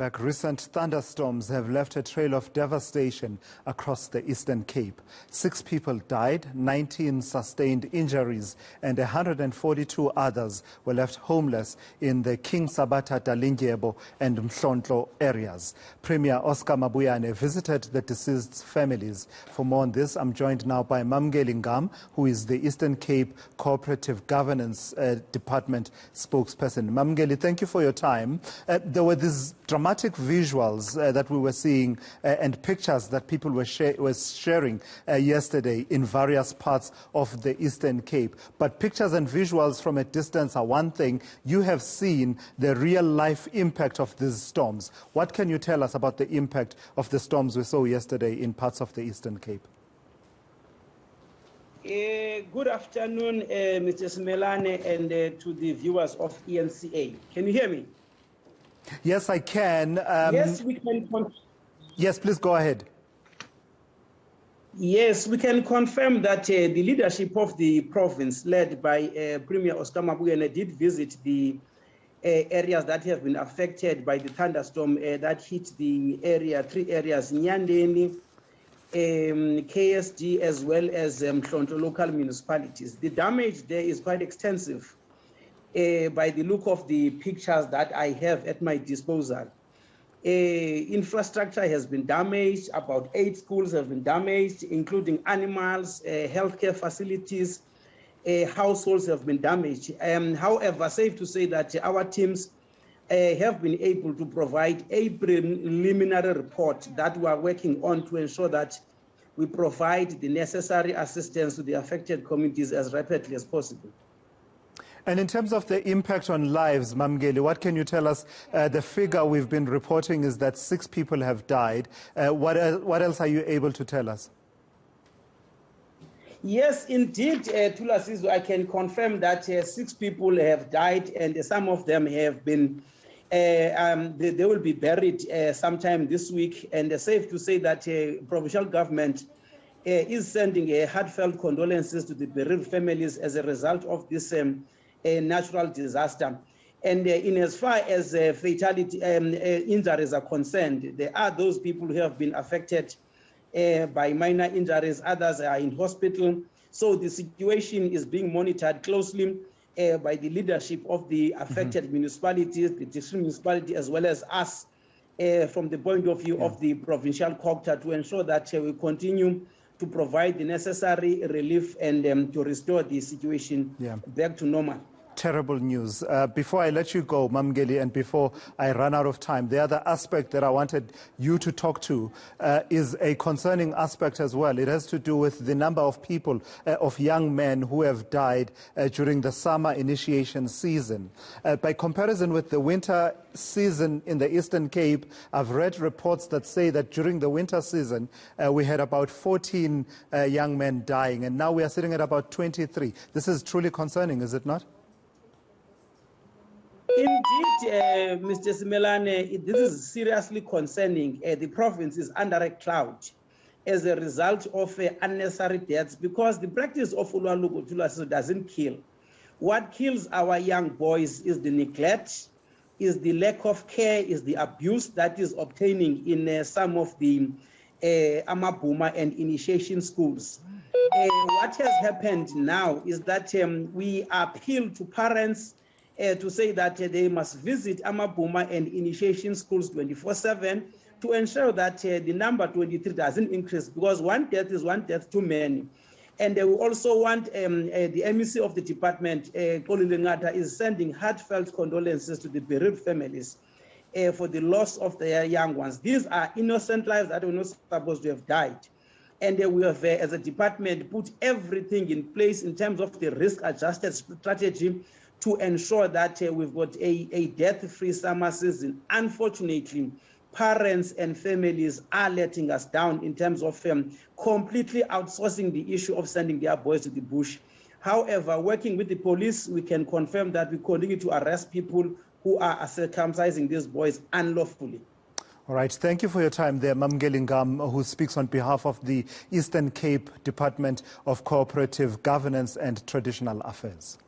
Recent thunderstorms have left a trail of devastation across the Eastern Cape. 6 people died, 19 sustained injuries, and 142 others were left homeless in the King Sabata, Dalindyebo and Mhlonhlo areas. Premier Oscar Mabuyane visited the deceased families. For more on this, I'm joined now by Mamkeli Ngam, who is the Eastern Cape Cooperative Governance Department spokesperson. Mamkeli, thank you for your time. There were these dramatic visuals that we were seeing and pictures that people were sharing yesterday in various parts of the Eastern Cape. But pictures and visuals from a distance are one thing. You have seen the real life impact of these storms. What can you tell us about the impact of the storms we saw yesterday in parts of the Eastern Cape? Good afternoon, Mr. Simelane, and to the viewers of eNCA. Can you hear me? Yes, I can. Yes, we can. Yes, please go ahead. Yes, we can confirm that the leadership of the province, led by Premier Oscar Mabuyane, did visit the areas that have been affected by the thunderstorm that hit the area, 3 areas, Nyandeni, KSD, as well as Mhlonhlo local municipalities. The damage there is quite extensive. By the look of the pictures that I have at my disposal. Infrastructure has been damaged, about 8 schools have been damaged, including animals, healthcare facilities, households have been damaged. However, safe to say that our teams have been able to provide a preliminary report that we are working on to ensure that we provide the necessary assistance to the affected communities as rapidly as possible. And in terms of the impact on lives, Mamkeli, what can you tell us? The figure we've been reporting is that 6 people have died. What else are you able to tell us? Yes, indeed, Thulasizwe, I can confirm that 6 people have died, and some of them have been, they will be buried sometime this week. And safe to say that provincial government is sending heartfelt condolences to the bereaved families as a result of this a natural disaster. And in as far as fatality injuries are concerned, there are those people who have been affected by minor injuries, others are in hospital. So the situation is being monitored closely by the leadership of the affected municipalities, the district municipality, as well as us from the point of view of the provincial Cogta, to ensure that we continue to provide the necessary relief and to restore the situation back to normal. Terrible news. Before I let you go, Mamkeli, and before I run out of time, the other aspect that I wanted you to talk to is a concerning aspect as well. It has to do with the number of people, of young men who have died during the summer initiation season. By comparison with the winter season in the Eastern Cape, I've read reports that say that during the winter season, we had about 14 young men dying, and now we are sitting at about 23. This is truly concerning, is it not? Indeed, Mr. Simelane, this is seriously concerning. The province is under a cloud as a result of unnecessary deaths, because the practice of ulwaluko doesn't kill. What kills our young boys is the neglect, is the lack of care, is the abuse that is obtaining in some of the Amabhuma and initiation schools. What has happened now is that we appeal to parents to say that they must visit Amabhuma and initiation schools 24/7 to ensure that the number 23 doesn't increase, because one death is one death too many. And we also want the MEC of the department, Ngata, is sending heartfelt condolences to the bereaved families for the loss of their young ones. These are innocent lives that were not supposed to have died. And we have, as a department, put everything in place in terms of the risk-adjusted strategy to ensure that we've got a death-free summer season. Unfortunately, parents and families are letting us down in terms of completely outsourcing the issue of sending their boys to the bush. However, working with the police, we can confirm that we continue to arrest people who are circumcising these boys unlawfully. All right. Thank you for your time there, Mamkeli Ngam, who speaks on behalf of the Eastern Cape Department of Cooperative Governance and Traditional Affairs.